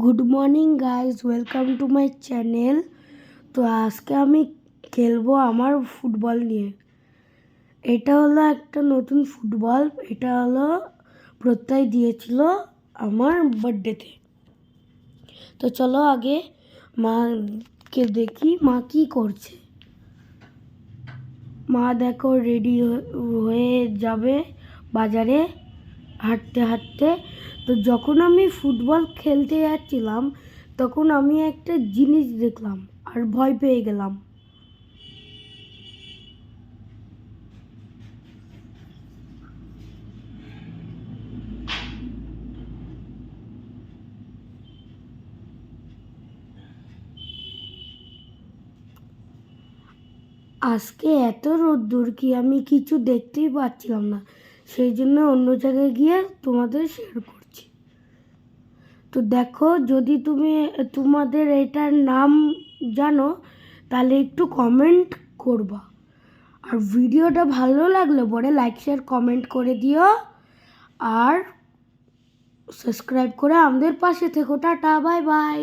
Good morning guys, welcome to my channel. তো আজকে আমি খেলবো আমার ফুটবল নিয়ে। এটা হলো একটা নতুন ফুটবল। এটা হলো প্রত্যয় দিয়েছিল আমার বার্থডেতে। তো চলো আগে মাকে দেখি মা কি করছে। মা দেখো রেডি হয়ে যাবে বাজারে হাঁটতে হাঁটতে। তো যখন আমি ফুটবল খেলতে যাচ্ছিলাম তখন আমি একটা জিনিস দেখলাম আর ভয় পেয়ে গেলাম। আজকে এত রোদ্দুর কি আমি কিছু দেখতেই পাচ্ছিলাম না, সেই জন্য অন্য জায়গায় গিয়ে তোমাদের শেয়ার করছি। তো দেখো, যদি তোমাদের এটার নাম জানো তাহলে একটু কমেন্ট করবা, আর ভিডিওটা ভালো লাগলে পরে লাইক শেয়ার কমেন্ট করে দিও, আর সাবস্ক্রাইব করে আমাদের পাশে থেকো। Tata, bye bye.